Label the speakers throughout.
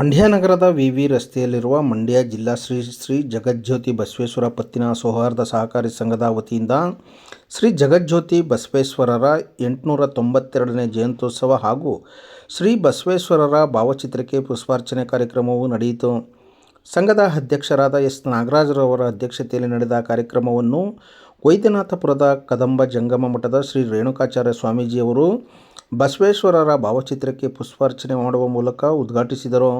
Speaker 1: ಮಂಡ್ಯ ನಗರದ ವಿ ರಸ್ತೆಯಲ್ಲಿರುವ ಮಂಡ್ಯ ಜಿಲ್ಲಾ ಶ್ರೀ ಶ್ರೀ ಜಗಜ್ಯೋತಿ ಬಸವೇಶ್ವರ ಪತ್ತಿನ ಸೌಹಾರ್ದ ಸಹಕಾರಿ ಸಂಘದ ವತಿಯಿಂದ ಶ್ರೀ ಜಗಜ್ಯೋತಿ ಬಸವೇಶ್ವರರ 892ನೇ ಜಯಂತ್ಯೋತ್ಸವ ಹಾಗೂ ಶ್ರೀ ಬಸವೇಶ್ವರರ ಭಾವಚಿತ್ರಕ್ಕೆ ಪುಷ್ಪಾರ್ಚನೆ ಕಾರ್ಯಕ್ರಮವು ನಡೆಯಿತು. ಸಂಘದ ಅಧ್ಯಕ್ಷರಾದ ಎಸ್ ನಾಗರಾಜರವರ ಅಧ್ಯಕ್ಷತೆಯಲ್ಲಿ ನಡೆದ ಕಾರ್ಯಕ್ರಮವನ್ನು ವೈದ್ಯನಾಥಪುರದ ಕದಂಬ ಜಂಗಮ ಮಠದ ಶ್ರೀ ರೇಣುಕಾಚಾರ್ಯ ಸ್ವಾಮೀಜಿಯವರು ಬಸವೇಶ್ವರರ ಭಾವಚಿತ್ರಕ್ಕೆ ಪುಷ್ಪಾರ್ಚನೆ ಮಾಡುವ ಮೂಲಕ ಉದ್ಘಾಟಿಸಿದರು.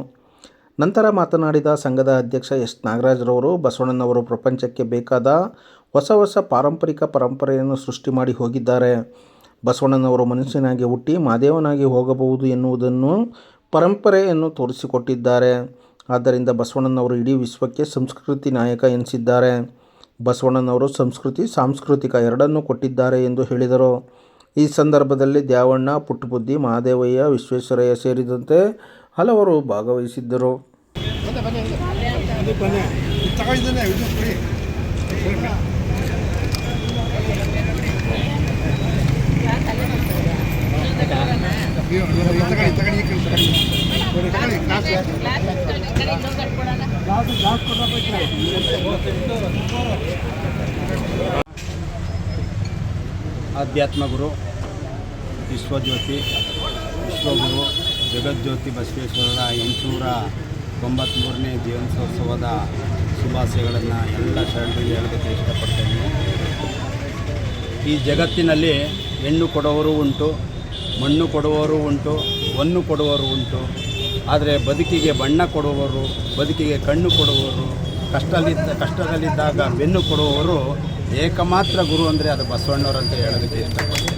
Speaker 1: ನಂತರ ಮಾತನಾಡಿದ ಸಂಘದ ಅಧ್ಯಕ್ಷ ಎಸ್ ನಾಗರಾಜರವರು, ಬಸವಣ್ಣನವರು ಪ್ರಪಂಚಕ್ಕೆ ಬೇಕಾದ ಹೊಸ ಪಾರಂಪರಿಕ ಪರಂಪರೆಯನ್ನು ಸೃಷ್ಟಿ ಮಾಡಿ ಹೋಗಿದ್ದಾರೆ. ಬಸವಣ್ಣನವರು ಮನುಷ್ಯನಾಗಿ ಹುಟ್ಟಿ ಮಾದೇವನಾಗಿ ಹೋಗಬಹುದು ಎನ್ನುವುದನ್ನು ಪರಂಪರೆಯನ್ನು ತೋರಿಸಿಕೊಟ್ಟಿದ್ದಾರೆ. ಆದ್ದರಿಂದ ಬಸವಣ್ಣನವರು ಇಡೀ ವಿಶ್ವಕ್ಕೆ ಸಂಸ್ಕೃತಿ ನಾಯಕ ಎನಿಸಿದ್ದಾರೆ. ಬಸವಣ್ಣನವರು ಸಂಸ್ಕೃತಿ ಸಾಂಸ್ಕೃತಿಕ ಎರಡನ್ನೂ ಕೊಟ್ಟಿದ್ದಾರೆ ಎಂದು ಹೇಳಿದರು. ಈ ಸಂದರ್ಭದಲ್ಲಿ ದ್ಯಾವಣ್ಣ, ಪುಟ್ಟಬುದ್ಧಿ, ಮಹಾದೇವಯ್ಯ, ವಿಶ್ವೇಶ್ವರಯ್ಯ ಸೇರಿದಂತೆ ಹಲವರು ಭಾಗವಹಿಸಿದ್ದರು.
Speaker 2: ಆಧ್ಯಾತ್ಮ ಗುರು, ವಿಶ್ವಜ್ಯೋತಿ, ವಿಶ್ವಗುರು ಜಗಜ್ಯೋತಿ ಬಸವೇಶ್ವರರ 893ನೇ ಜಯಂತ್ಯೋತ್ಸವದ ಶುಭಾಶಯಗಳನ್ನು ಎಲ್ಲ ಶರಣರಿಗೆ ಹೇಳೋದಕ್ಕೆ ಇಷ್ಟಪಡ್ತೇನೆ. ಈ ಜಗತ್ತಿನಲ್ಲಿ ಹೆಣ್ಣು ಕೊಡುವವರು ಉಂಟು, ಮಣ್ಣು ಕೊಡುವವರು ಉಂಟು, ಹೊನ್ನು ಕೊಡುವವರು ಉಂಟು. ಆದರೆ ಬದುಕಿಗೆ ಬಣ್ಣ ಕೊಡುವವರು, ಬದುಕಿಗೆ ಕಣ್ಣು ಕೊಡುವವರು, ಕಷ್ಟದಲ್ಲಿದ್ದಾಗ ಬೆನ್ನು ಕೊಡುವವರು ಏಕಮಾತ್ರ ಗುರು ಅಂದರೆ ಅದು ಬಸವಣ್ಣವರು ಅಂತ ಹೇಳೋದಕ್ಕೆ ಇಷ್ಟಪಡ್ತೇನೆ.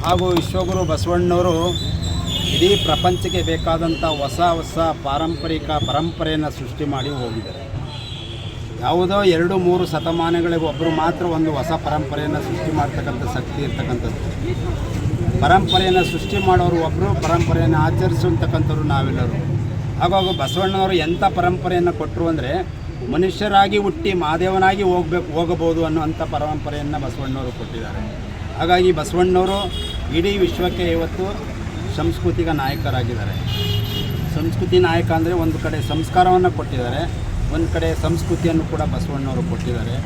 Speaker 2: ಹಾಗೂ ವಿಶ್ವಗುರು ಬಸವಣ್ಣವರು ಇಡೀ ಪ್ರಪಂಚಕ್ಕೆ ಬೇಕಾದಂಥ ಹೊಸ ಪಾರಂಪರಿಕ ಪರಂಪರೆಯನ್ನು ಸೃಷ್ಟಿ ಮಾಡಿ ಹೋಗಿದ್ದಾರೆ. ಯಾವುದೋ 2-3 ಶತಮಾನಗಳಿಗೆ ಒಬ್ಬರು ಮಾತ್ರ ಒಂದು ಹೊಸ ಪರಂಪರೆಯನ್ನು ಸೃಷ್ಟಿ ಮಾಡ್ತಕ್ಕಂಥ ಶಕ್ತಿ ಇರ್ತಕ್ಕಂಥದ್ದು. ಪರಂಪರೆಯನ್ನು ಸೃಷ್ಟಿ ಮಾಡೋರು ಒಬ್ಬರು, ಪರಂಪರೆಯನ್ನು ಆಚರಿಸುವಂತಕ್ಕಂಥವ್ರು ನಾವೆಲ್ಲರೂ. ಹಾಗಾಗಿ ಬಸವಣ್ಣವರು ಎಂಥ ಪರಂಪರೆಯನ್ನು ಕೊಟ್ಟರು ಅಂದರೆ, ಮನುಷ್ಯರಾಗಿ ಹುಟ್ಟಿ ಮಹಾದೇವನಾಗಿ ಹೋಗಬಹುದು ಅನ್ನುವಂಥ ಪರಂಪರೆಯನ್ನು ಬಸವಣ್ಣವರು ಕೊಟ್ಟಿದ್ದಾರೆ. ಹಾಗಾಗಿ ಬಸವಣ್ಣವರು ಇಡೀ ವಿಶ್ವಕ್ಕೆ ಇವತ್ತು ಸಂಸ್ಕೃತಿಗ ನಾಯಕರಾಗಿದ್ದಾರೆ. ಸಂಸ್ಕೃತಿ ನಾಯಕ ಅಂದರೆ ಒಂದು ಕಡೆ ಸಂಸ್ಕಾರವನ್ನು ಕೊಟ್ಟಿದ್ದಾರೆ, ಒಂದು ಕಡೆ ಸಂಸ್ಕೃತಿಯನ್ನು ಕೂಡ ಬಸವಣ್ಣವರು ಕೊಟ್ಟಿದ್ದಾರೆ.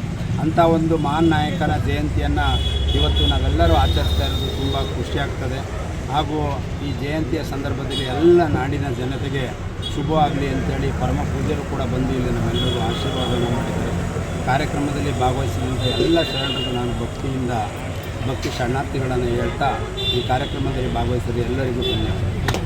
Speaker 2: ಅಂಥ ಒಂದು ಮಹಾನ್ ನಾಯಕನ ಜಯಂತಿಯನ್ನು ಇವತ್ತು ನಾವೆಲ್ಲರೂ ಆಚರಿಸ್ತಾ ಇರೋದು ತುಂಬ ಖುಷಿಯಾಗ್ತದೆ. ಹಾಗೂ ಈ ಜಯಂತಿಯ ಸಂದರ್ಭದಲ್ಲಿ ಎಲ್ಲ ನಾಡಿನ ಜನತೆಗೆ ಶುಭವಾಗಲಿ ಅಂತೇಳಿ ಪರಮ ಪೂಜ್ಯರು ಕೂಡ ಬಂದು ಇಲ್ಲಿ ನಮ್ಮೆಲ್ಲರೂ ಆಶೀರ್ವಾದವನ್ನು ಮಾಡಿದ್ದಾರೆ. ಕಾರ್ಯಕ್ರಮದಲ್ಲಿ ಭಾಗವಹಿಸಿದಂಥ ಎಲ್ಲ ಶರಣರಿಗೂ ನಾನು ಭಕ್ತಿ ಶರಣಾರ್ಥಿಗಳನ್ನು ಹೇಳ್ತಾ ಈ ಕಾರ್ಯಕ್ರಮದಲ್ಲಿ ಭಾಗವಹಿಸಿದ ಎಲ್ಲರಿಗೂ ಧನ್ಯವಾದ.